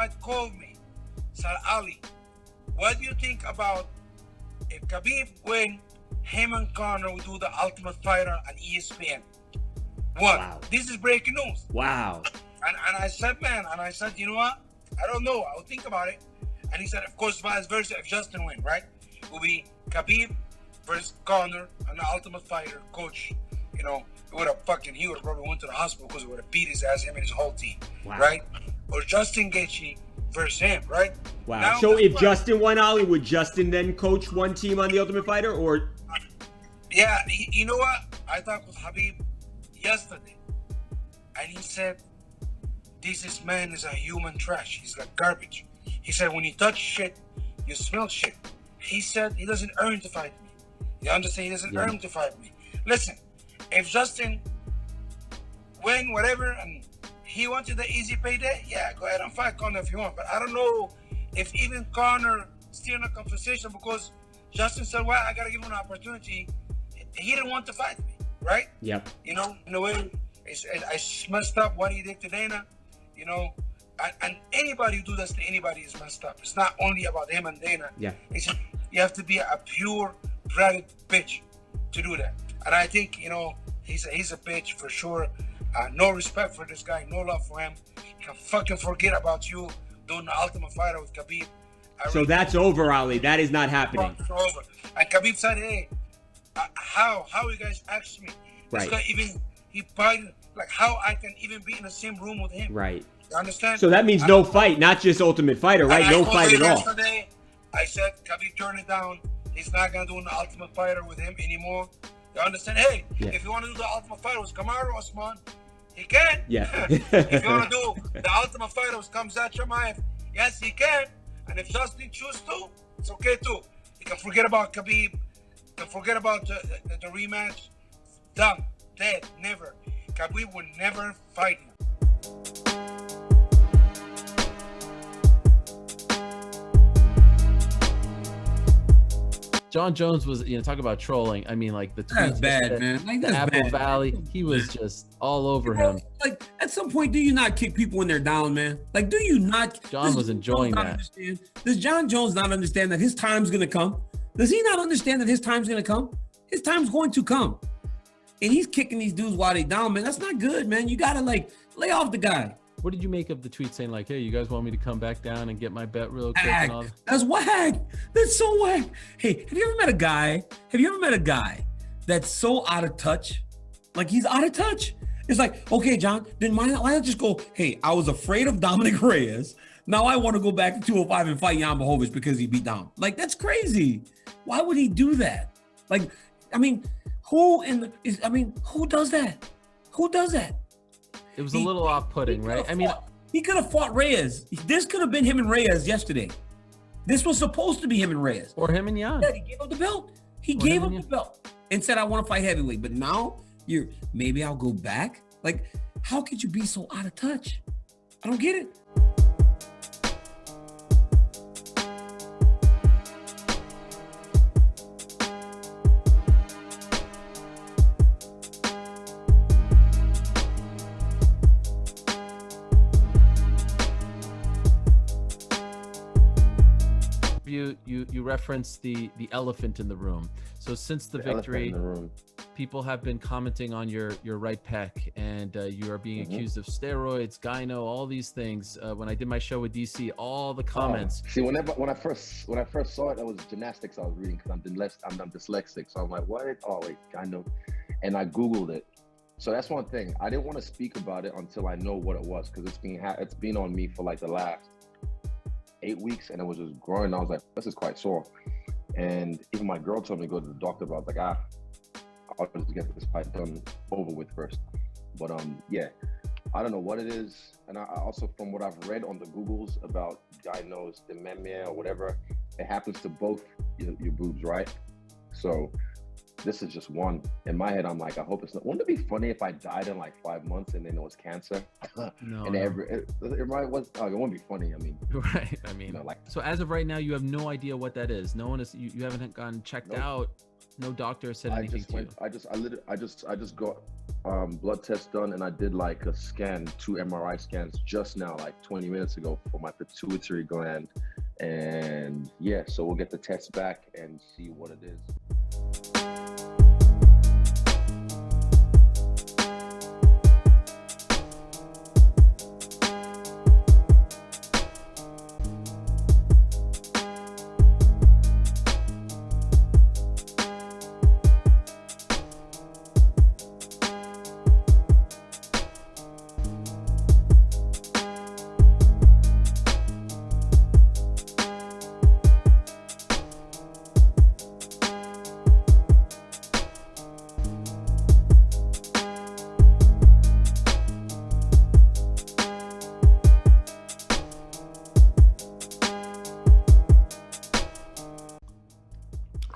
fight called me, said, Ali, what do you think about if Khabib win, him and Conor will do the Ultimate Fighter on ESPN? Wow. This is breaking news. Wow. And I said, man, you know what? I don't know. I'll think about it. And he said, of course, vice versa. If Justin win, right? It will be Khabib versus Conor and the Ultimate Fighter coach. You know, he would have probably went to the hospital because he would have beat his ass, him and his whole team. Wow. Right? Or Justin Gaethje versus him, right? Wow. Now, so if Justin won, Ali, would Justin then coach one team on the Ultimate Fighter, or? Yeah, you know what? I talked with Khabib yesterday, and he said, this man is a human trash. He's like garbage. He said, when you touch shit, you smell shit. He said he doesn't earn to fight me. You understand? He doesn't earn to fight me. Listen, if Justin win whatever and he wanted the easy payday, yeah, go ahead and fight Conor if you want. But I don't know if even Conor still in a conversation because Justin said, well, I got to give him an opportunity. He didn't want to fight me, right? Yep. You know, in a way, I messed up what he did to Dana, you know. And anybody who do this to anybody is messed up. It's not only about him and Dana. Yeah. It's just, you have to be a pure-blooded bitch to do that. And I think, you know, he's a bitch for sure. No respect for this guy, no love for him. He can fucking forget about you doing the Ultimate Fighter with Khabib. So that's over, Ali. That is not happening. It's over. And Khabib said, hey, how you guys asked me? Right. This guy even, he probably, like, how I can even be in the same room with him. Right. You understand? So that means no fight, not just Ultimate Fighter, right? No fight at all. Yesterday, I said, Khabib turned it down. He's not going to do an Ultimate Fighter with him anymore. You understand? Hey, if you want to do the Ultimate Fighter with Kamaru Usman, he can. Yeah. If you want to do the Ultimate Fighter with Khamzat Chimaev, yes, he can. And if Justin chooses to, it's okay too. You can forget about Khabib. You can forget about the rematch. Done. Dead. Never. Khabib will never fight him. Jon Jones was, talk about trolling. I mean, like the tweets, that's bad, man. Like, that's Apple bad. Valley, he was just all over him. Like, at some point, do you not kick people when they're down, man? Like, do you not? John was enjoying that. Does Jon Jones not understand that his time's gonna come? Does he not understand that his time's gonna come? His time's going to come, and he's kicking these dudes while they down, man. That's not good, man. You gotta lay off the guy. What did you make of the tweet saying like, hey, you guys want me to come back down and get my bet real quick? Whack. And all that? That's whack. That's so whack. Hey, have you ever met a guy that's so out of touch? Like, he's out of touch. It's like, okay, John, then why not just go, hey, I was afraid of Dominic Reyes. Now I want to go back to 205 and fight Jan Blachowicz because he beat Dom. Like, that's crazy. Why would he do that? Like, I mean, who does that? Who does that? It was a little off-putting, right? I mean, he could have fought Reyes. This could have been him and Reyes yesterday. This was supposed to be him and Reyes. Or him and Jan. Yeah, he gave up the belt. He gave up the belt and said, I want to fight heavyweight. But now maybe I'll go back. Like, how could you be so out of touch? I don't get it. You referenced the elephant in the room. So since the victory, people have been commenting on your right pec, and you are being accused of steroids, gyno, all these things. When I did my show with DC, all the comments. See, when I first saw it, that was gymnastics I was reading because I'm dyslexic. So I'm like, what? Oh wait, gyno, and I Googled it. So that's one thing. I didn't want to speak about it until I know what it was because it's been on me for like the last 8 weeks, and it was just growing. I was like, this is quite sore. And even my girl told me to go to the doctor, but I was like, I'll just get this fight done over with first. But yeah, I don't know what it is. And I also, from what I've read on the Googles about gynos, the memia or whatever, it happens to both your boobs, right? So this is just one. In my head, I'm like, I hope it's not. Wouldn't it be funny if I died in like 5 months and then it was cancer? No. And it wouldn't be funny. I mean, right. I mean, so as of right now, you have no idea what that is. No one is. You haven't gotten checked out. No doctor said anything to you. I just got blood test done, and I did like a scan, 2 MRI scans just now, like 20 minutes ago, for my pituitary gland. And yeah, so we'll get the test back and see what it is.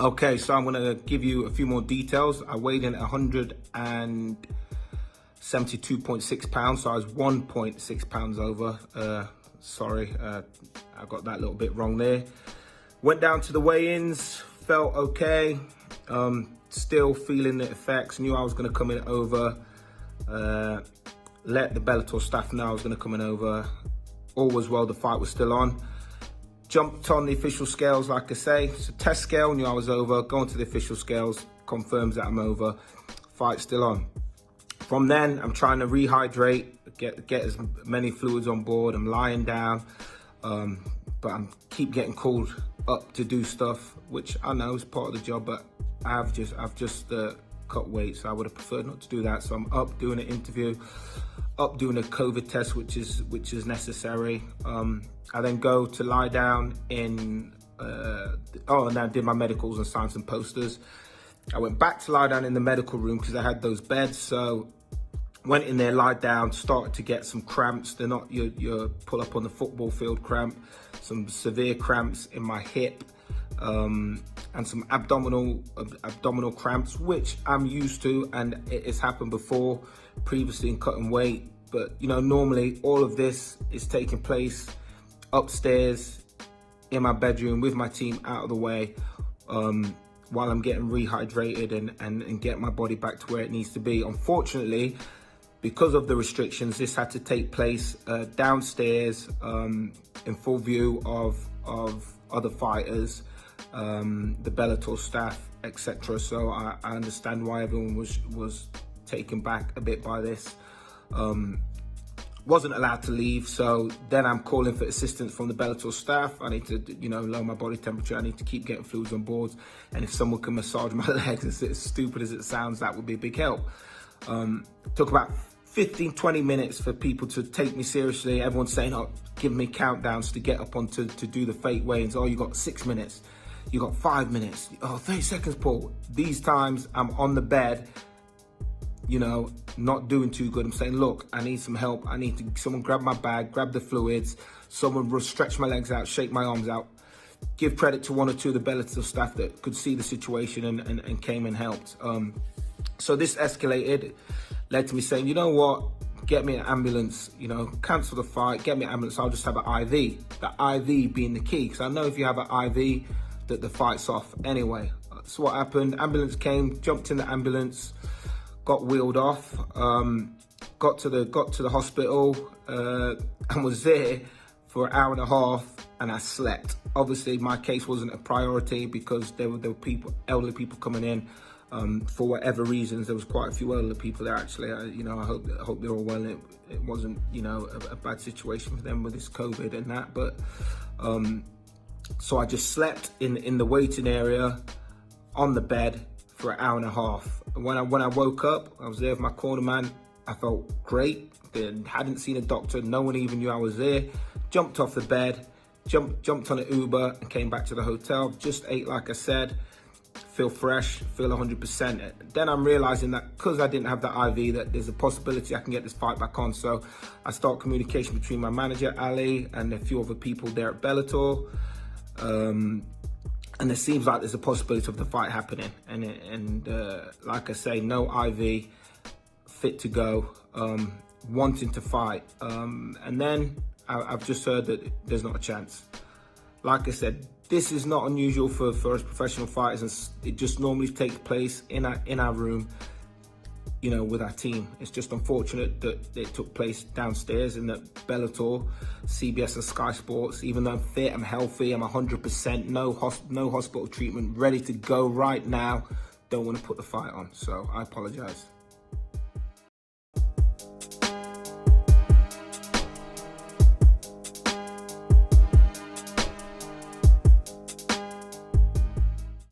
Okay, so I'm gonna give you a few more details. I weighed in at 172.6 pounds, so I was 1.6 pounds over. Sorry, I got that little bit wrong there. Went down to the weigh-ins, felt okay. Still feeling the effects, knew I was gonna come in over. Let the Bellator staff know I was gonna come in over. All was well, the fight was still on. Jumped on the official scales, like I say. It's a test scale, knew I was over. Going to the official scales, confirms that I'm over. Fight's still on. From then, I'm trying to rehydrate, get as many fluids on board. I'm lying down, but I'm keep getting called up to do stuff, which I know is part of the job, but I've just cut weight, so I would have preferred not to do that. So I'm up doing an interview, up doing a COVID test, which is necessary. I then go to lie down in, and I did my medicals and signed some posters. I went back to lie down in the medical room because I had those beds. So went in there, lied down, started to get some cramps. They're not your pull up on the football field cramp, some severe cramps in my hip, and some abdominal cramps, which I'm used to, and it's happened before, previously in cutting weight. But normally all of this is taking place upstairs in my bedroom with my team out of the way, while I'm getting rehydrated and get my body back to where it needs to be. Unfortunately, because of the restrictions, this had to take place downstairs, in full view of other fighters, the Bellator staff, etc. So I understand why everyone was taken back a bit by this. Wasn't allowed to leave, so then I'm calling for assistance from the Bellator staff. I need to, lower my body temperature. I need to keep getting fluids on board, and if someone can massage my legs, as stupid as it sounds, that would be a big help. Took about 15-20 minutes for people to take me seriously. Everyone's saying, give me countdowns to get up on to do the fake weigh-ins. You got 6 minutes, you got 5 minutes, 30 seconds, Paul. These times I'm on the bed, not doing too good. I'm saying, look, I need some help. I need someone grab my bag, grab the fluids, someone will stretch my legs out, shake my arms out. Give credit to one or two of the Bellator staff that could see the situation and came and helped. So this escalated, led to me saying, you know what, get me an ambulance, cancel the fight, get me an ambulance, I'll just have an IV. The IV being the key, because I know if you have an IV, that the fight's off anyway. So what happened, ambulance came, jumped in the ambulance, got wheeled off, got to the hospital, and was there for an hour and a half, and I slept. Obviously, my case wasn't a priority because there were elderly people coming in, for whatever reasons. There was quite a few elderly people there actually. I hope they're all well. It wasn't a bad situation for them with this COVID and that. But so I just slept in the waiting area on the bed for an hour and a half. When I woke up, I was there with my corner man. I felt great. Hadn't seen a doctor. No one even knew I was there. Jumped off the bed, jumped on an Uber and came back to the hotel. Just ate, like I said. Feel fresh, feel 100%. Then I'm realizing that because I didn't have the IV, that there's a possibility I can get this fight back on. So I start communication between my manager, Ali, and a few other people there at Bellator. And it seems like there's a possibility of the fight happening. And like I say, no IV, fit to go, wanting to fight. And then I've just heard that there's not a chance. Like I said, this is not unusual for us professional fighters, and it just normally takes place in our room. you know, with our team. It's just unfortunate that it took place downstairs and that Bellator, CBS and Sky Sports, even though I'm fit, I'm healthy, I'm 100%, no hospital treatment, ready to go right now, don't want to put the fight on. So I apologize.